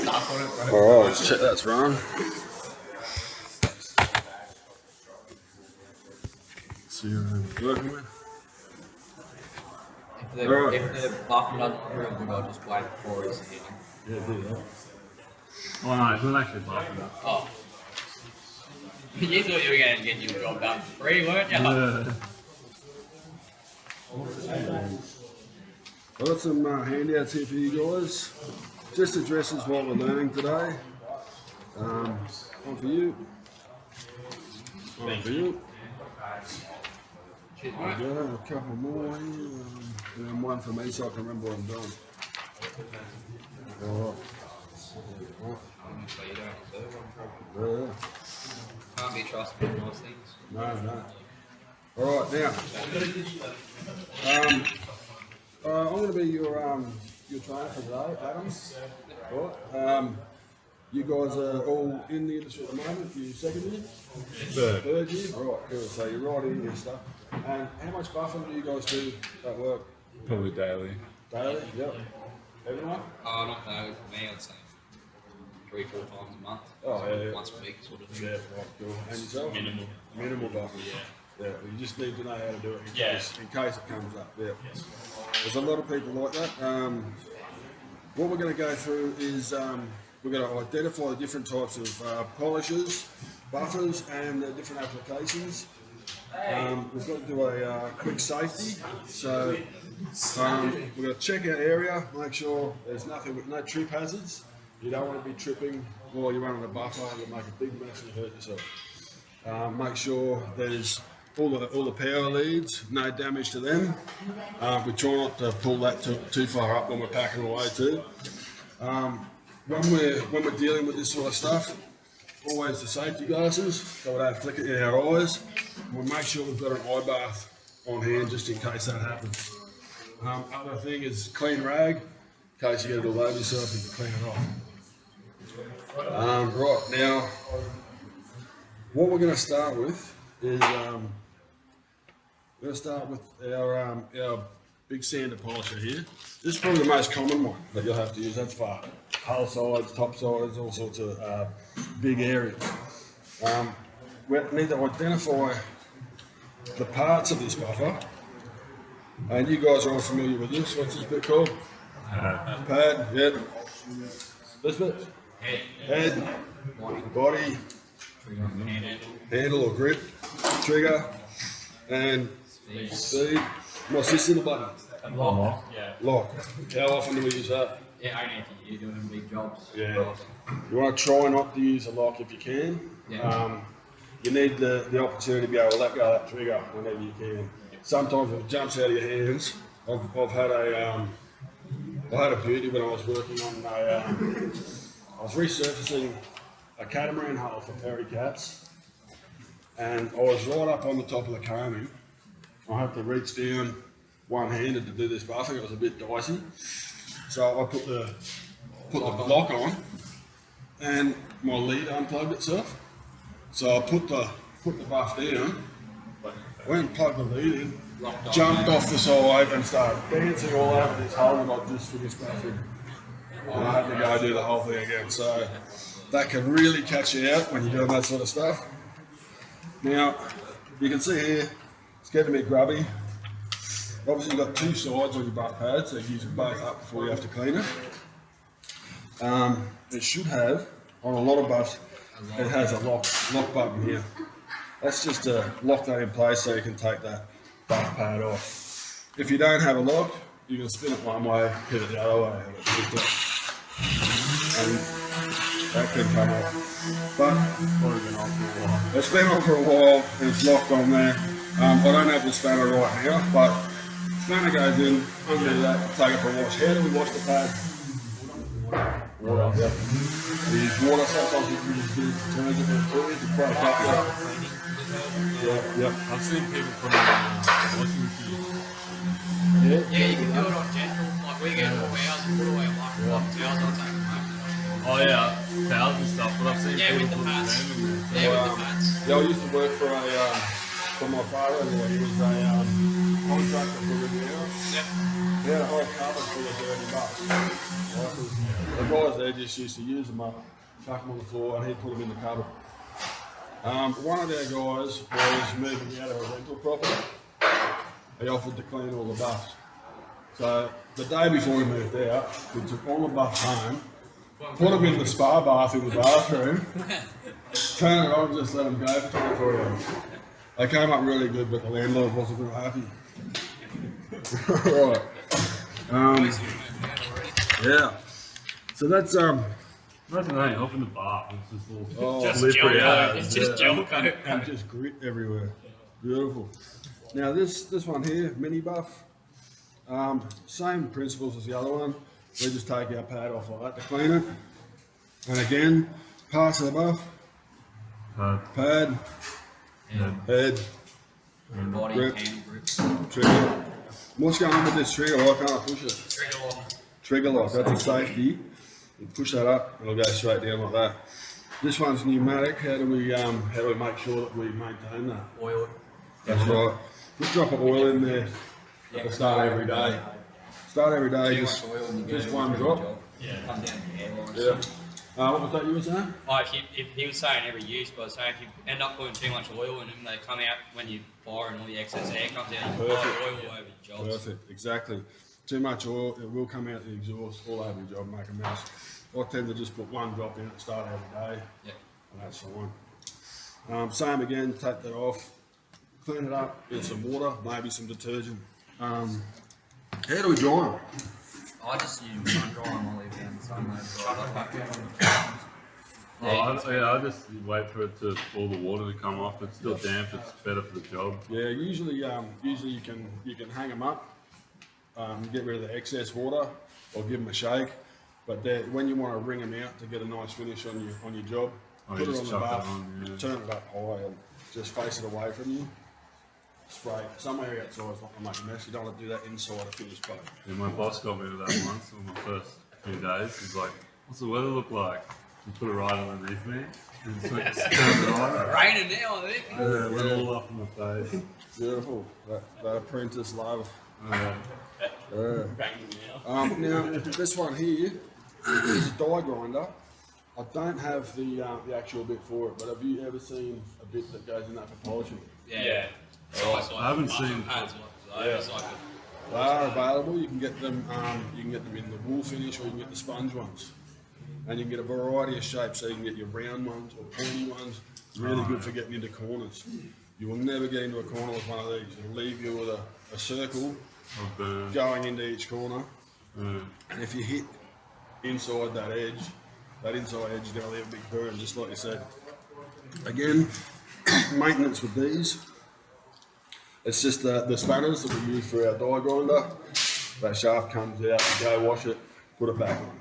Alright, let's check that's run. See what we're working with. If the buffer doesn't prove, I'll just wait for it's hitting. Yeah, do that. Oh no, it's not actually buffered. Oh. You thought you were going to get your job done for free, weren't you? Yeah. I've got some handouts here for you guys. Just addresses what we're learning today. One for you. One for you. Cheers, There mate. we go, a couple more here. And then one for me so I can remember what I'm doing. Alright. So you don't deserve one. Yeah. Can't be trusted in those things. No. Alright, now. I'm going to be your trainer for today, Adam. Right. You guys are all in the industry at the moment. You second year? Third year? Right, cool. So you're right in your stuff. And how much buffing do you guys do at work? Probably daily. Daily? Yep. Everyone? Oh, not daily for me, I'd say 3-4 times a month. Oh, yeah. Once a week, sort of thing. Yeah, right, cool. And yourself? Minimal buffing. Yeah, you just need to know how to do it in case it comes up. Yeah. There's a lot of people like that. What we're going to go through is we're going to identify the different types of polishes, buffers, and the different applications. We've got to do a quick safety. So we're going to check our area, make sure there's no trip hazards. You don't want to be tripping while you're running a buffer. You'll make a big mess and hurt yourself. Make sure there's all the power leads, no damage to them. We try not to pull that too far up when we're packing away too. When we're dealing with this sort of stuff, always the safety glasses so we don't flick it in our eyes. We'll make sure we've got an eye bath on hand just in case that happens. Other thing is clean rag, in case you get it all over yourself, you can clean it off. Right, now, what we're going to start with is we're going to start with our big sander polisher here. This is probably the most common one that you'll have to use. That's for hull sides, top sides, all sorts of big areas. We need to identify the parts of this buffer. And you guys are all familiar with this. What's this bit called? Pad, yep. This bit? Head. Body. Handle or grip. Trigger. And speed. What's this little button? Lock. Lock. How often do we use that? Yeah, only if you're doing big jobs. Yeah. You want to try not to use a lock if you can. Yeah. You need the opportunity to be able to let go of that trigger whenever you can. Sometimes if it jumps out of your hands, I've had a beauty when I was working on I was resurfacing a catamaran hull for Perry Cats, and I was right up on the top of the combing. I had to reach down one-handed to do this buffing. It was a bit dicey, so I put the lock on, and my lead unplugged itself. So I put the buff down, went and plugged the lead in, jumped off the side and started dancing all over this hole that I just finished buffing. And I had to go do the whole thing again. So that can really catch you out when you're doing that sort of stuff. Now, you can see here, it's getting a bit grubby. Obviously you've got two sides on your buff pad, so you use them both up before you have to clean it. It should have, on a lot of buffs, it has a lock button here. That's just to lock that in place so you can take that buff pad off. If you don't have a lock, you can spin it one way, hit it the other way, and that can come off. But it's been on for a while and it's locked on there. I don't have the spanner right now, but spanner goes in, undo that, take it for a wash. How do we wash the pad? Water. Yep. We use water, sometimes you can use detergent or to break up. Yep. I've seen people put it on washing machine. Yeah, you can do it on general. Like we get all ours and put away like towels, I'll take them home. Oh yeah, towels and stuff, but I've seen Yeah, people with the put pads. them in there. Yeah, with the pads. Yeah, I used to work for from my father-in-law. He was a contractor for Riviera. Yep. He had a whole cupboard full of dirty bucks. Right? The guys there just used to use them up, chuck them on the floor, and he'd put them in the cupboard. One of their guys was moving out of a rental property. He offered to clean all the buffs. So the day before he moved out, we took all the buffs home, put them in the spa bath in the bathroom, turn it on, and just let them go for 24 hours. They came up really good, but the landlord wasn't real happy. Right. Yeah. So that's Imagine that, you hop in the bath and it's just all Just slippery gel out. coat. It's just gel coat. and just grit everywhere. Beautiful. Now this one here, mini buff. Same principles as the other one. We just take our pad off like that to clean it. And again, pass of the buff, pad, head, Body, grip, handle grip. trigger. What's going on with this trigger? Why can't I push it? Trigger lock. Trigger lock, that's a safety. You push that up, it'll go straight down like that. This one's pneumatic. How do we make sure that we maintain that? Oil it. That's right. Just drop of oil in there at the start every day. Start every day, Too just much oil and you just go one through drop. the job. Come down the hairline. Yeah. What was that you were saying? Oh, if he was saying every use, but saying if you end up putting too much oil in them, they come out when you fire and all the excess air comes out. You Perfect. oil all over your jobs. Perfect, exactly. Too much oil, it will come out the exhaust all over your job and make a mess. I tend to just put one drop in at the start every day, Yeah. and that's fine. Same again, take that off, clean it up in some water, maybe some detergent. How do we dry them? I just use sun dry and I leave it in the sun. I just wait for it to all the water to come off. It's still damp. It's better for the job. Yeah, usually you can hang them up, get rid of the excess water, or give them a shake. But when you want to wring them out to get a nice finish on your job, Oh, put you it on just the chuck it bath, on, yeah. turn it up high, and just face it away from you. Spray somewhere outside, it's not gonna make a mess. You don't want to do that inside a finished product. Yeah, my boss got me to that once on my first few days. He's like, "What's the weather look like?" He put it right underneath me. And just like, turned it on. Raining now, I think. Yeah, it went all up in my face. Beautiful. That apprentice love. Yeah. Raining now. Now this one here is a die grinder. I don't have the actual bit for it, but have you ever seen a bit that goes in that for polishing? Yeah. I haven't seen- They are available. You can get them. You can get them in the wool finish, or you can get the sponge ones. And you can get a variety of shapes. So you can get your round ones or pointy ones. Really good for getting into corners. You will never get into a corner with one of these. It'll leave you with a circle Or burn. going into each corner. Yeah. And if you hit inside that edge, that inside edge is going to leave a big burn, just like you said. Again, maintenance with these. It's just the spanners that we use for our die grinder. That shaft comes out, you go wash it, put it back on.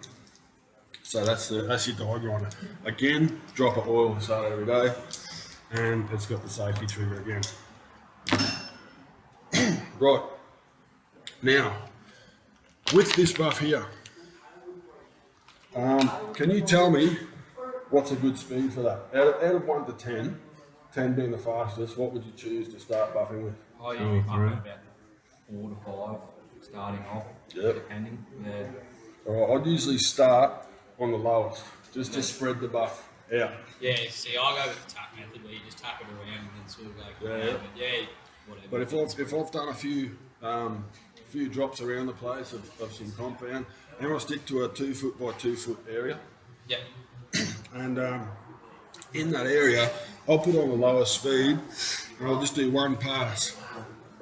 So that's your die grinder. Again, drop of oil start every day, and it's got the safety trigger again. Right, now, with this buff here, can you tell me what's a good speed for that? Out of 1 to 10, 10 being the fastest, what would you choose to start buffing with? Oh, yeah, I'm about 4 to 5 starting off, Yep. depending. Yeah. Alright, I'd usually start on the lowest, just to spread the buff out. Yeah, see, I go with the tap method where you just tap it around and then sort of go, Yeah. but yeah, whatever. But if I've done a few drops around the place of some compound, and I'll stick to a 2 foot by 2 foot area, Yeah. and in that area, I'll put on the lowest speed, and I'll just do one pass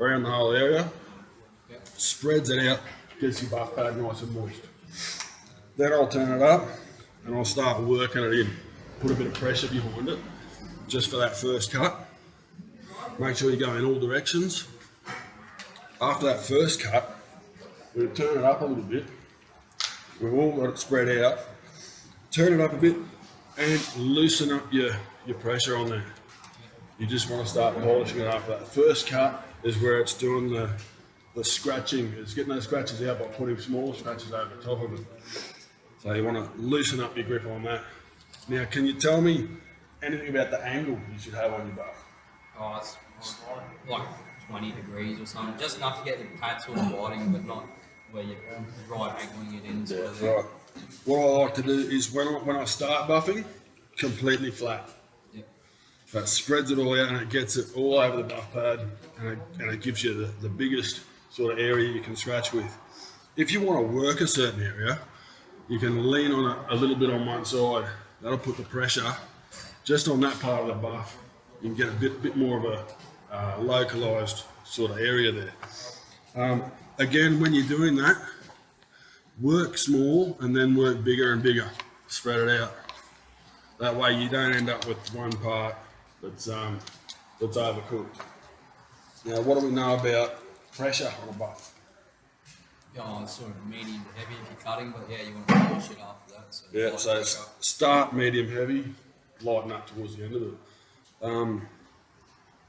around the whole area. Yep. Spreads it out, gets your buff pad nice and moist. Then I'll turn it up, and I'll start working it in. Put a bit of pressure behind it, just for that first cut. Make sure you go in all directions. After that first cut, we turn it up a little bit. We've all got it spread out. Turn it up a bit and loosen up your pressure on there. You just want to start polishing it after that. First cut is where it's doing the scratching. It's getting those scratches out by putting small scratches over the top of it. So you want to loosen up your grip on that. Now, can you tell me anything about the angle you should have on your buff? Oh, it's like 20 degrees or something. Just enough to get the pad sort of biting, but not where you're right angling it in. Sort of thing. Right. What I like to do is when I start buffing, completely flat. Yep. That spreads it all out and it gets it all over the buff pad, and it gives you the biggest sort of area you can scratch with. If you want to work a certain area, you can lean on it a little bit on one side. That'll put the pressure just on that part of the buff. You can get a bit more of a localized sort of area there. Again, when you're doing that, work small and then work bigger and bigger. Spread it out. That way you don't end up with one part that's overcooked. Now, what do we know about pressure on a buff? Yeah, it's sort of medium heavy if you're cutting, but yeah, you want to push it after that. So Yeah, so start medium heavy, lighten up towards the end of it.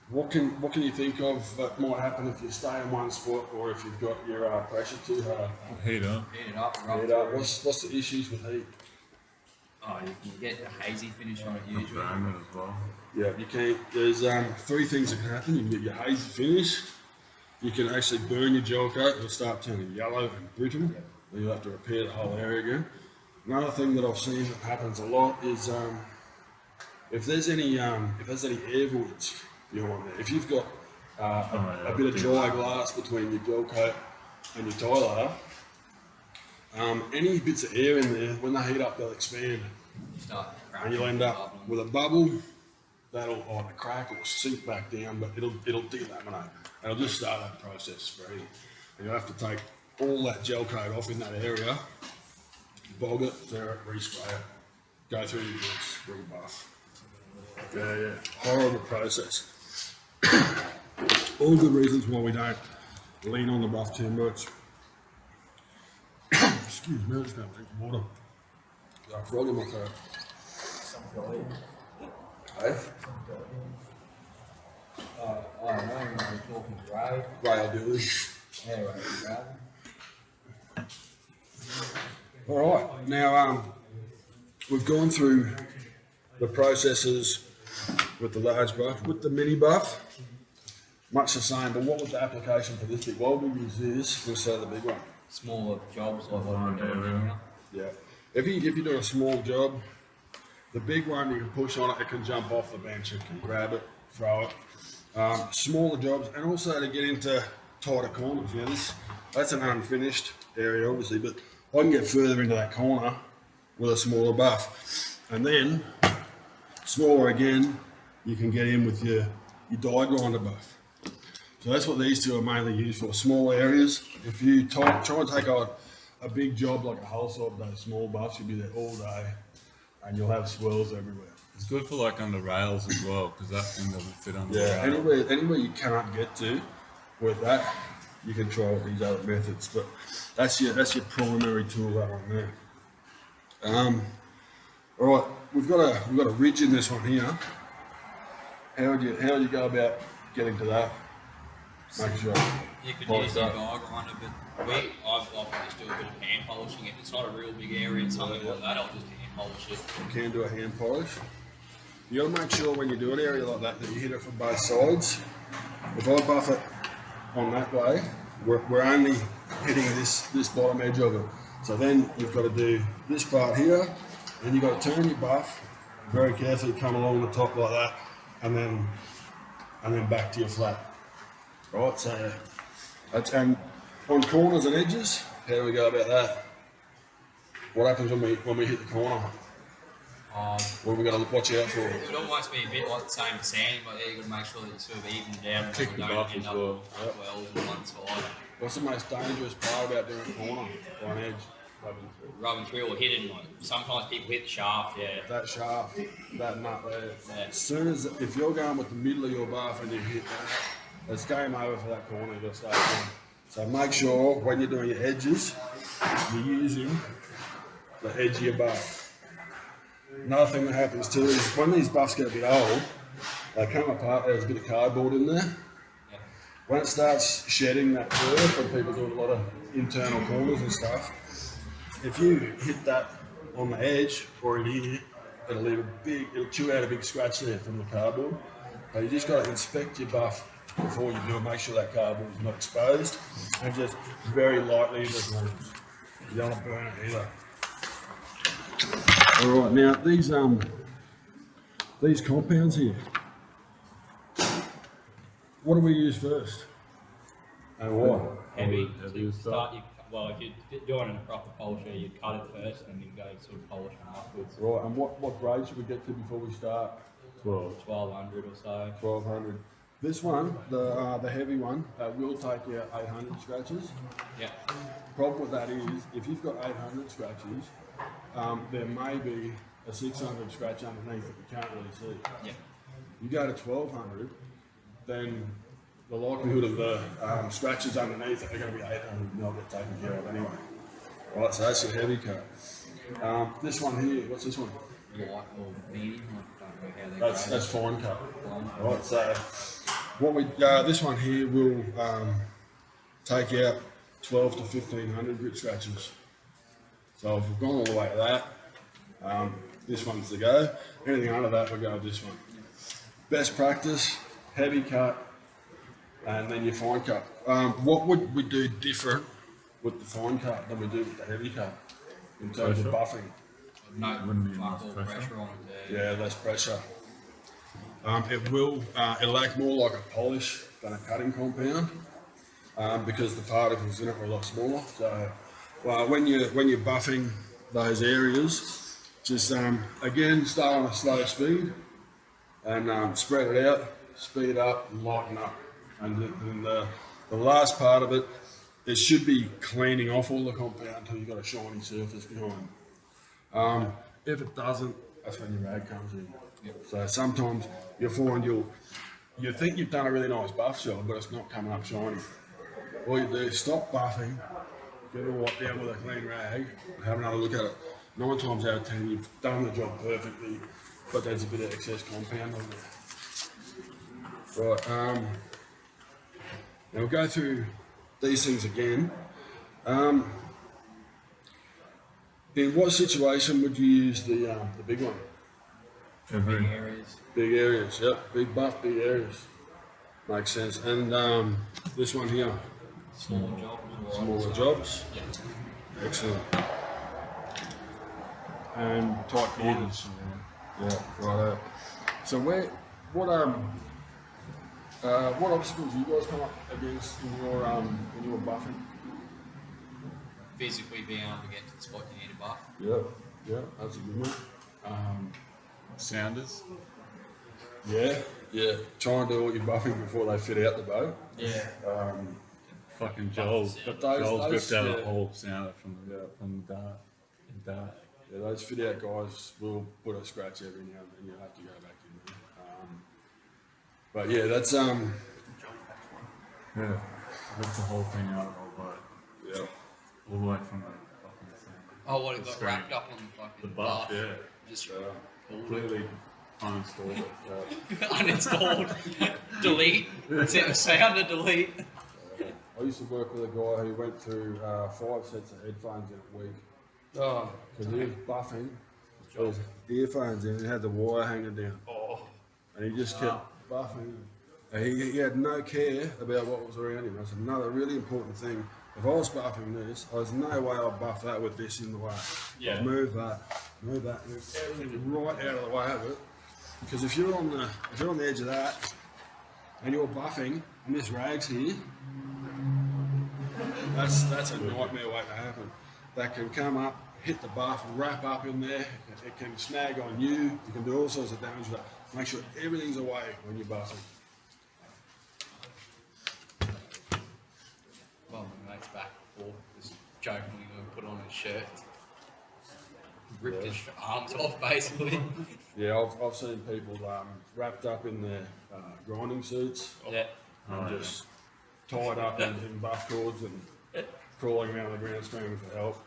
What can you think of that might happen if you stay in one spot or if you've got your pressure too hard? Heat up. Heat it up, Heat up. What's the issues with heat? Oh, you can get a hazy finish on it usually. Burn it as well. Yeah, you can. There's three things that can happen. You can get your hazy finish. You can actually burn your gel coat. It'll start turning yellow and brittle. And you'll have to repair the whole area again. Another thing that I've seen that happens a lot is if there's any air voids behind there. If you've got a bit of dry glass between your gel coat and your tie layer, any bits of air in there, when they heat up, they'll expand. And you'll end up with a bubble that'll either crack or sink back down, but it'll delaminate. And it'll just start that process spreading. And you'll have to take all that gel coat off in that area, bog it, clear it, respray it, go through your bits, rebuff. Yeah. Horrible process. All good reasons why we don't lean on the buff too much. Excuse me, I'm just going to drink some water. Got a frog in my throat. Hey? I don't know, you're talking to Ray. Ray, I'll do this. Yeah, Ray. Alright, now we've gone through the processes with the large buff, with the mini buff. Much the same, but what was the application for this big? Why would we use this instead of the big one? Smaller jobs like what I'm doing now. Yeah. If you do a small job, the big one you can push on it, it can jump off the bench, it can grab it, throw it. Smaller jobs, and also to get into tighter corners. You know, that's an unfinished area, obviously, but I can get further into that corner with a smaller buff. And then, smaller again, you can get in with your die grinder buff. So that's what these two are mainly used for, small areas. If you try and take on a big job like a whole side of those small buffs, you'll be there all day and you'll have swirls everywhere. It's good for like under rails as well, because that thing doesn't fit under the rail. Anywhere you can't get to with that, you can try with these other methods. But that's your primary tool, that one there. All right, we've got a ridge in this one here. How would you go about getting to that? Make sure. You could use your die grinder, but I've just do a bit of hand polishing. If it's not a real big area and something like that, I'll just hand polish it. You can do a hand polish. You got to make sure when you do an area like that you hit it from both sides. If I buff it on that way, we're only hitting this bottom edge of it. So then you've got to do this part here, and you've got to turn your buff very carefully, come along the top like that, and then back to your flat. Right, so and on corners and edges, how do we go about that? What happens when we hit the corner? What are we got to watch out for? It would almost be a bit like the same sand, but yeah, you've got to make sure that it's sort of even down. Kick the buff as well. Wells on one side. What's the most dangerous part about doing a corner or an edge? Rubbing through or hitting, like sometimes people hit the shaft, yeah. That shaft, that nut there. Yeah. As soon as, if you're going with the middle of your buff and you hit that, it's game over for that corner, you've got to start again. So make sure when you're doing your edges, you're using the edge of your buff. Another thing that happens too is when these buffs get a bit old, they come apart, there's a bit of cardboard in there. Yeah. When it starts shedding that fur from people doing a lot of internal corners and stuff, if you hit that on the edge or in here, it'll chew out a big scratch there from the cardboard. So you just got to inspect your buff before you do it. Make sure that cardboard is not exposed, and just very lightly in the grooves. You don't want to burn it either. All right, now these compounds here. What do we use first? And why? Heavy. Heavy So you stuff. start, well, if you're doing a proper polisher, you cut it first and then you go sort of polish them afterwards. Right, and what grade should we get to before we start? 1200 or so. 1200. This one, the heavy one, will take you 800 scratches. Yeah. Problem with that is, if you've got 800 scratches, there may be a 600 scratch underneath that you can't really see. Yeah. You go to 1200, then the likelihood of the scratches underneath are going to be 800 and they'll get taken care of anyway. Right, so that's your heavy coat. This one here, what's this one? Light or medium. I don't know how they That's fine coat. Fine. Right, so this one here will take out 12 to 1500 grit scratches. So if we've gone all the way to that, this one's the go. Anything under that, we'll go with this one. Best practice, heavy cut, and then your fine cut. What would we do different with the fine cut than we do with the heavy cut in terms of buffing? No Wouldn't be fuck much all pressure. pressure on it. Yeah, less pressure. It'll act more like a polish than a cutting compound because the particles in it are a lot smaller. So when you're buffing those areas, just again start on a slow speed and spread it out, speed up, and lighten up. And the last part of it, it should be cleaning off all the compound until you've got a shiny surface behind. If it doesn't, that's when your rag comes in. Yep. So sometimes you'll find you think you've done a really nice buff job, but it's not coming up shiny. All you do is stop buffing, get it wiped down with a clean rag, and have another look at it. 9 times out of 10, you've done the job perfectly, but there's a bit of excess compound on there. Right, now we'll go through these things again. In what situation would you use the big one? Big areas. Big areas, yep. Big buff, big areas. Makes sense. And this one here, Smaller jobs. smaller jobs. Yeah. Excellent. And tight corners. Yeah, right. So what obstacles do you guys come up against in your buffing? Physically being able to get to the spot you need to buff. Yeah, that's a good one. Sounders. Yeah. Try and do all your buffing before they fit out the boat. Yeah. Fucking Joel's. But those- Joel's ripped out yeah. a whole sounder from the dart. Yeah, those fit out guys will put a scratch every now and then. You'll have to go back in there. But yeah, that's Yeah. Ripped the whole thing out of the whole boat. yeah. All the way from the fucking sounder. Oh, what it got Screen. wrapped up on the fucking The buff, yeah. Just Completely uninstalled it. uninstalled. Delete. Set the sounder, delete. I used to work with a guy who went through 5 sets of headphones in a week Oh. because he was buffing. There was earphones in and he had the wire hanging down. Oh. And he just kept buffing. And he had no care about what was around him. That's another really important thing. If I was buffing this, there's no way I'd buff that with this in the way. Yeah. I'd move that, move everything right out of the way of it. Because if you're on the edge of that and you're buffing and this rag's here, that's a nightmare waiting to happen. That can come up, hit the buff, wrap up in there. It can snag on you. You can do all sorts of damage with that. Make sure everything's away when you're buffing. Well, my mate's back before was jokingly going to put on his shirt. Ripped his arms off, basically. Yeah, I've seen people wrapped up in their grinding suits Yeah. and just tied up in buff cords and crawling around the ground screaming for help.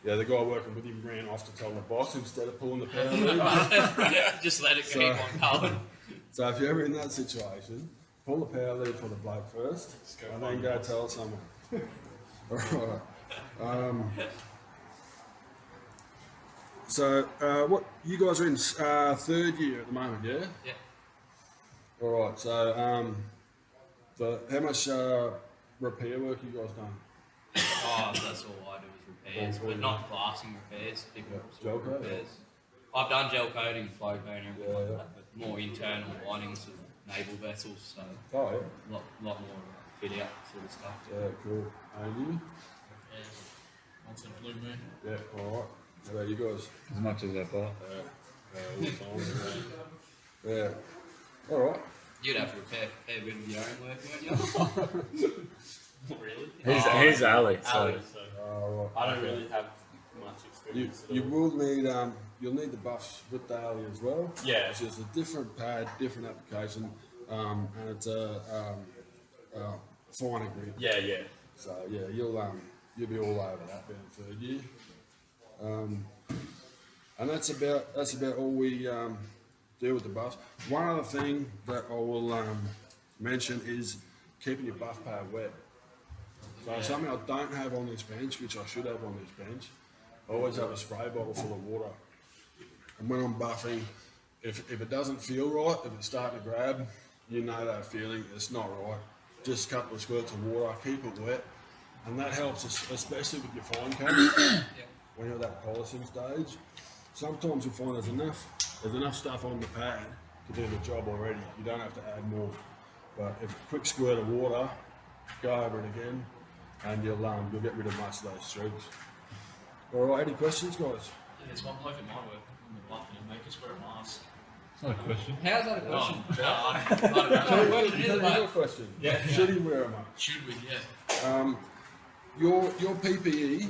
Yeah, the guy working with him ran off to tell the boss instead of pulling the power lever. Just let it keep on going. So if you're ever in that situation, pull the power lead for the bloke first, and then go tell someone. Alright. So, what you guys are in third year at the moment, yeah? Yeah. All right. So how much repair work you guys done? Oh, that's all I do is repairs, but not blasting repairs. Different Gel sort of coat? repairs. I've done gel coating, flow coating, everything Yeah, like yeah. that, but more internal linings of naval vessels, so Oh yeah. lot more fit out sort of stuff. Yeah, cool. And you? Once in a blue moon. Yeah. All right. How about you guys? As much as I thought. Yeah. All right. You'd have to repair a fair bit of your own work, wouldn't you? Not really. He's Ali, so Ali, so All right. I don't really have much You, experience. you will need you'll need the buffs with the alley as well. Yeah. Which is a different pad, different application, and it's a finer grid. Yeah, yeah. So yeah, you'll be all over that being third year. And that's about all we do with the buffs. One other thing that I will mention is keeping your buff pad wet. So something I don't have on this bench, which I should have on this bench, I always have a spray bottle full of water. And when I'm buffing, if it doesn't feel right, if it's starting to grab, you know that feeling, it's not right. Just a couple of squirts of water, keep it wet. And that helps, especially with your fine coat, when you're at that polishing stage. Sometimes you find there's enough stuff on the pad to do the job already. You don't have to add more. But if a quick squirt of water, go over it again, and you'll get rid of much of those streaks. All right, any questions, guys? Yeah, there's one bloke at my work in the bluff and make us wear a mask. It's not a question. How's that a question? I don't know what it is, Your but question. Yeah. Should he wear a mask? should we? Yeah. Your PPE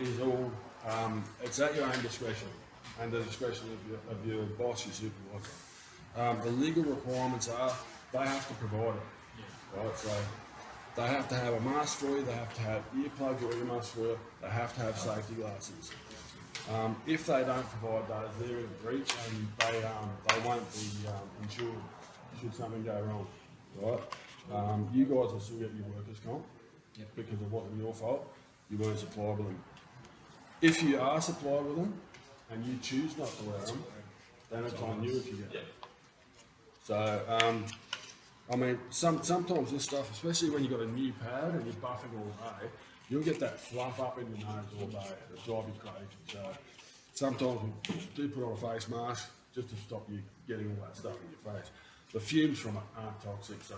is all it's at your own discretion and the discretion of your boss, your supervisor. The legal requirements are they have to provide it, right? So they have to have a mask for you, they have to have earplugs or ear masks for you, they have to have safety glasses. If they don't provide those, they're in breach and they won't be insured should something go wrong, right? You guys will still get your workers' comp because it wasn't your fault. You weren't supplied with them. If you are supplied with them and you choose not to wear them, then it's on you if you get it. So, I mean, sometimes this stuff, especially when you've got a new pad and you're buffing all day, you'll get that fluff up in your nose all day. It'll drive you crazy. So, sometimes we do put on a face mask just to stop you getting all that stuff in your face. The fumes from it aren't toxic, so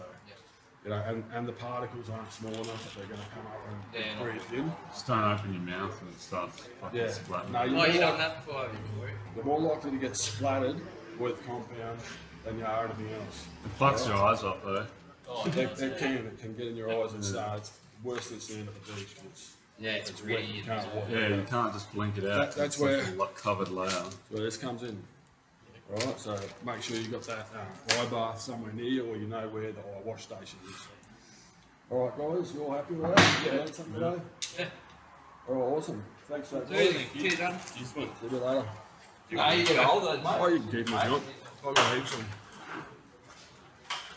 you know, and the particles aren't small enough that they're going to come up and breathe in. Just don't open your mouth and it starts fucking Yeah. splatting. No, Oh, you done that before, have you, Corey? You're more likely to get splattered with compound than you are anything else. It fucks your eyes up though. Oh, It can get in your eyes and it's worse than seeing at the beach. Yeah, it's It's pretty. wet, you can't walk. Yeah, you can't just blink it out. That's It's like where- a covered layer. Where this comes in. Alright, so make sure you've got that eye bath somewhere near you or you know where the eye wash station is. Alright guys, you all happy with that? You learned something today? Yeah. Alright, awesome. Thanks for that. Cheers, cheers, Dan. See you later. Nah, you get hold of those, mate. Oh, you can keep me on. I've got heaps of them.